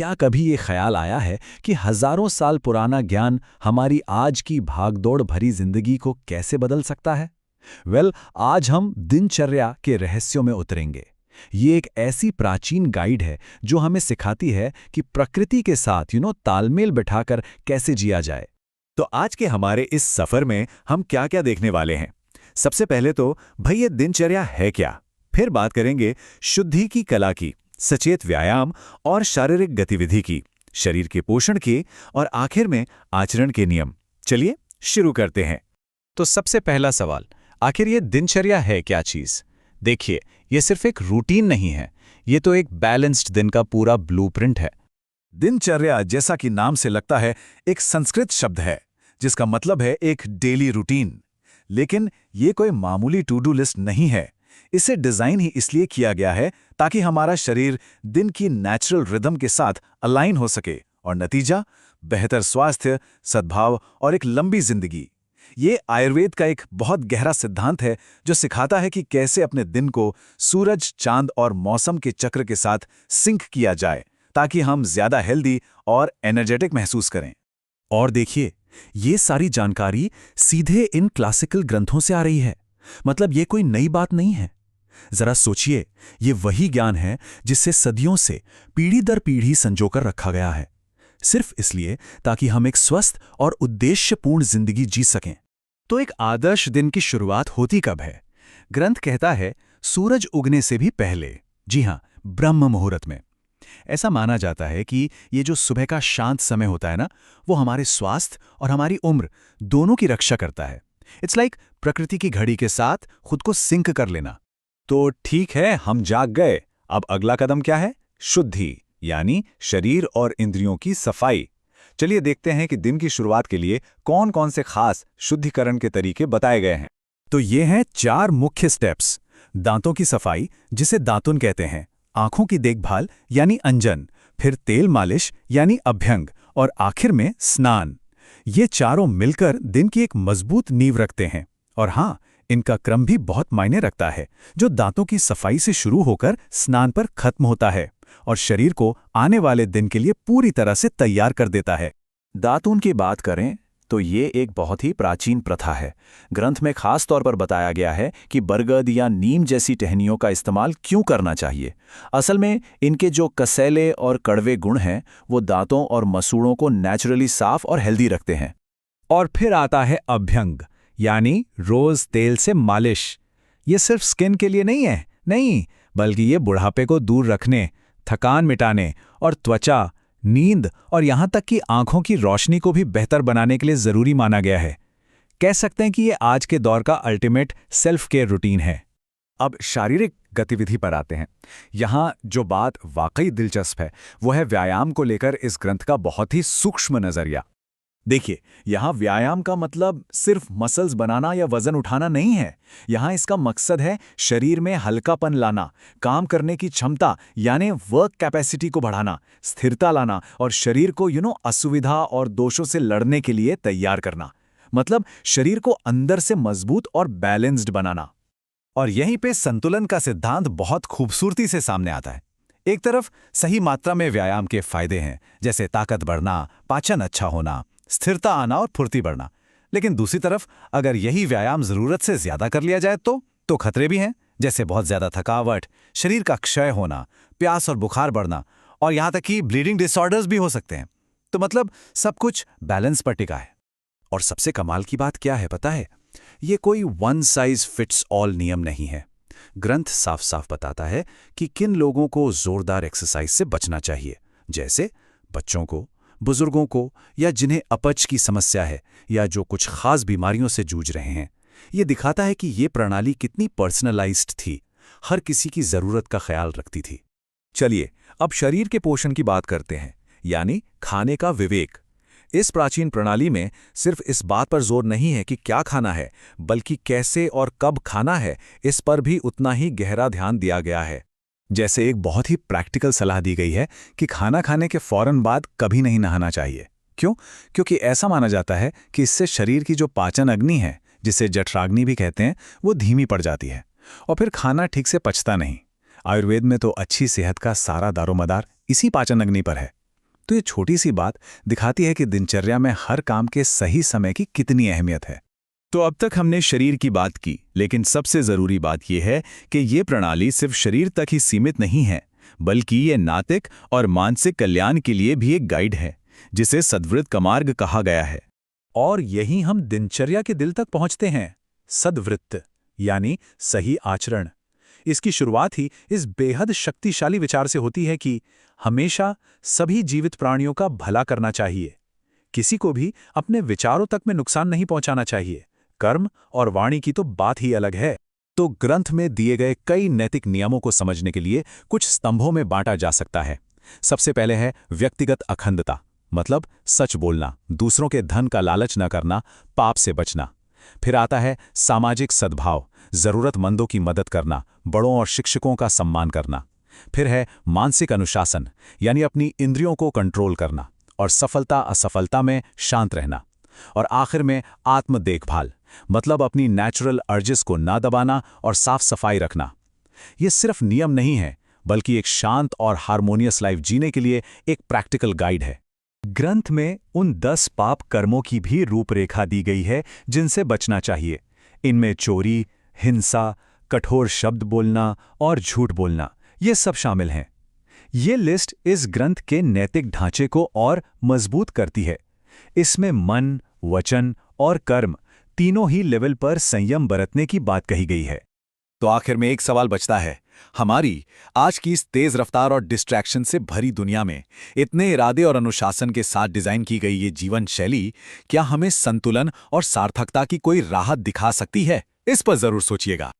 क्या कभी ये ख्याल आया है कि हजारों साल पुराना ज्ञान हमारी आज की भागदौड़ भरी जिंदगी को कैसे बदल सकता है? आज हम दिनचर्या के रहस्यों में उतरेंगे। ये एक ऐसी प्राचीन गाइड है जो हमें सिखाती है कि प्रकृति के साथ तालमेल बिठाकर कैसे जिया जाए। तो आज के हमारे इस सफर में हम क्या क्या देखने वाले हैं? सबसे पहले तो भाई ये दिनचर्या है क्या? फिर बात करेंगे शुद्धि की कला की, सचेत व्यायाम और शारीरिक गतिविधि की, शरीर के पोषण के और आखिर में आचरण के नियम। चलिए शुरू करते हैं। तो सबसे पहला सवाल, आखिर ये दिनचर्या है क्या चीज? देखिए, ये सिर्फ एक रूटीन नहीं है, ये तो एक बैलेंस्ड दिन का पूरा ब्लूप्रिंट है। दिनचर्या, जैसा कि नाम से लगता है, एक संस्कृत शब्द है जिसका मतलब है एक डेली रूटीन। लेकिन ये कोई मामूली टू डू लिस्ट नहीं है। इसे डिजाइन ही इसलिए किया गया है ताकि हमारा शरीर दिन की नेचुरल रिदम के साथ अलाइन हो सके और नतीजा बेहतर स्वास्थ्य, सद्भाव और एक लंबी जिंदगी। ये आयुर्वेद का एक बहुत गहरा सिद्धांत है जो सिखाता है कि कैसे अपने दिन को सूरज, चांद और मौसम के चक्र के साथ सिंक किया जाए ताकि हम ज्यादा हेल्दी और एनर्जेटिक महसूस करें। और देखिए, ये सारी जानकारी सीधे इन क्लासिकल ग्रंथों से आ रही है। मतलब ये कोई नई बात नहीं है। जरा सोचिए, ये वही ज्ञान है जिससे सदियों से पीढ़ी दर पीढ़ी संजोकर रखा गया है, सिर्फ इसलिए ताकि हम एक स्वस्थ और उद्देश्यपूर्ण जिंदगी जी सकें। तो एक आदर्श दिन की शुरुआत होती कब है? ग्रंथ कहता है सूरज उगने से भी पहले। जी हां, ब्रह्म मुहूर्त में। ऐसा माना जाता है कि ये जो सुबह का शांत समय होता है ना, वो हमारे स्वास्थ्य और हमारी उम्र दोनों की रक्षा करता है। इट्स लाइक प्रकृति की घड़ी के साथ खुद को सिंक कर लेना। तो ठीक है, हम जाग गए। अब अगला कदम क्या है? शुद्धि, यानी शरीर और इंद्रियों की सफाई। चलिए देखते हैं कि दिन की शुरुआत के लिए कौन कौन से खास शुद्धिकरण के तरीके बताए गए हैं। तो ये हैं 4 मुख्य स्टेप्स। दांतों की सफाई, जिसे दातुन कहते हैं, आंखों की देखभाल यानी अंजन, फिर तेल मालिश यानी अभ्यंग, और आखिर में स्नान। ये चारों मिलकर दिन की एक मजबूत नींव रखते हैं। और हाँ, इनका क्रम भी बहुत मायने रखता है, जो दांतों की सफाई से शुरू होकर स्नान पर खत्म होता है और शरीर को आने वाले दिन के लिए पूरी तरह से तैयार कर देता है। दातून की बात करें तो ये एक बहुत ही प्राचीन प्रथा है। ग्रंथ में खास तौर पर बताया गया है कि बरगद या नीम जैसी टहनियों का इस्तेमाल क्यों करना चाहिए। असल में इनके जो कसैले और कड़वे गुण हैं, वो दांतों और मसूड़ों को नेचुरली साफ और हेल्दी रखते हैं। और फिर आता है अभ्यंग, यानी रोज तेल से मालिश। ये सिर्फ स्किन के लिए नहीं, बल्कि ये बुढ़ापे को दूर रखने, थकान मिटाने और त्वचा, नींद और यहां तक कि आंखों की रोशनी को भी बेहतर बनाने के लिए जरूरी माना गया है। कह सकते हैं कि ये आज के दौर का अल्टीमेट सेल्फ केयर रूटीन है। अब शारीरिक गतिविधि पर आते हैं। यहाँ जो बात वाकई दिलचस्प है वो है व्यायाम को लेकर इस ग्रंथ का बहुत ही सूक्ष्म नजरिया। देखिए, यहाँ व्यायाम का मतलब सिर्फ मसल्स बनाना या वजन उठाना नहीं है। यहाँ इसका मकसद है शरीर में हल्कापन लाना, काम करने की क्षमता यानी वर्क कैपेसिटी को बढ़ाना, स्थिरता लाना और शरीर को असुविधा और दोषों से लड़ने के लिए तैयार करना। मतलब शरीर को अंदर से मजबूत और बैलेंस्ड बनाना। और यहीं पे संतुलन का सिद्धांत बहुत खूबसूरती से सामने आता है। एक तरफ सही मात्रा में व्यायाम के फायदे हैं, जैसे ताकत बढ़ना, पाचन अच्छा होना, स्थिरता आना और फुर्ती बढ़ना। लेकिन दूसरी तरफ अगर यही व्यायाम जरूरत से ज्यादा कर लिया जाए तो खतरे भी हैं, जैसे बहुत ज्यादा थकावट, शरीर का क्षय होना, प्यास और बुखार बढ़ना और यहां तक कि ब्लीडिंग डिसऑर्डर्स भी हो सकते हैं। तो मतलब सब कुछ बैलेंस पर टिका है। और सबसे कमाल की बात क्या है पता है? ये कोई वन साइज फिट्स ऑल नियम नहीं है। ग्रंथ साफ साफ बताता है कि किन लोगों को जोरदार एक्सरसाइज से बचना चाहिए, जैसे बच्चों को, बुजुर्गों को, या जिन्हें अपच की समस्या है या जो कुछ खास बीमारियों से जूझ रहे हैं। ये दिखाता है कि ये प्रणाली कितनी पर्सनलाइज्ड थी, हर किसी की जरूरत का ख्याल रखती थी। चलिए अब शरीर के पोषण की बात करते हैं, यानी खाने का विवेक। इस प्राचीन प्रणाली में सिर्फ इस बात पर जोर नहीं है कि क्या खाना है, बल्कि कैसे और कब खाना है, इस पर भी उतना ही गहरा ध्यान दिया गया है। जैसे एक बहुत ही प्रैक्टिकल सलाह दी गई है कि खाना खाने के फौरन बाद कभी नहीं नहाना चाहिए। क्यों? क्योंकि ऐसा माना जाता है कि इससे शरीर की जो पाचन अग्नि है, जिसे जठराग्नि भी कहते हैं, वो धीमी पड़ जाती है और फिर खाना ठीक से पचता नहीं। आयुर्वेद में तो अच्छी सेहत का सारा दारोमदार इसी पाचन अग्नि पर है। तो ये छोटी सी बात दिखाती है कि दिनचर्या में हर काम के सही समय की कितनी अहमियत है। तो अब तक हमने शरीर की बात की, लेकिन सबसे जरूरी बात यह है कि ये प्रणाली सिर्फ शरीर तक ही सीमित नहीं है, बल्कि ये नैतिक और मानसिक कल्याण के लिए भी एक गाइड है, जिसे सद्वृत्त का मार्ग कहा गया है। और यही हम दिनचर्या के दिल तक पहुंचते हैं, सद्वृत्त यानी सही आचरण। इसकी शुरुआत ही इस बेहद शक्तिशाली विचार से होती है कि हमेशा सभी जीवित प्राणियों का भला करना चाहिए। किसी को भी अपने विचारों तक में नुकसान नहीं पहुंचाना चाहिए। कर्म और वाणी की तो बात ही अलग है। तो ग्रंथ में दिए गए कई नैतिक नियमों को समझने के लिए कुछ स्तंभों में बांटा जा सकता है। सबसे पहले है व्यक्तिगत अखंडता, मतलब सच बोलना, दूसरों के धन का लालच न करना, पाप से बचना। फिर आता है सामाजिक सद्भाव, जरूरतमंदों की मदद करना, बड़ों और शिक्षकों का सम्मान करना। फिर है मानसिक अनुशासन, यानी अपनी इंद्रियों को कंट्रोल करना और सफलता असफलता में शांत रहना। और आखिर में आत्म देखभाल, मतलब अपनी नेचुरल अर्जेस को ना दबाना और साफ सफाई रखना। ये सिर्फ नियम नहीं है, बल्कि एक शांत और हार्मोनियस लाइफ जीने के लिए एक प्रैक्टिकल गाइड है। ग्रंथ में उन 10 पाप कर्मों की भी रूपरेखा दी गई है जिनसे बचना चाहिए। इनमें चोरी, हिंसा, कठोर शब्द बोलना और झूठ बोलना, ये सब शामिल हैं। ये लिस्ट इस ग्रंथ के नैतिक ढांचे को और मजबूत करती है। इसमें मन, वचन और कर्म तीनों ही लेवल पर संयम बरतने की बात कही गई है। तो आखिर में एक सवाल बचता है, हमारी आज की इस तेज रफ्तार और डिस्ट्रैक्शन से भरी दुनिया में इतने इरादे और अनुशासन के साथ डिजाइन की गई ये जीवन शैली क्या हमें संतुलन और सार्थकता की कोई राहत दिखा सकती है? इस पर जरूर सोचिएगा।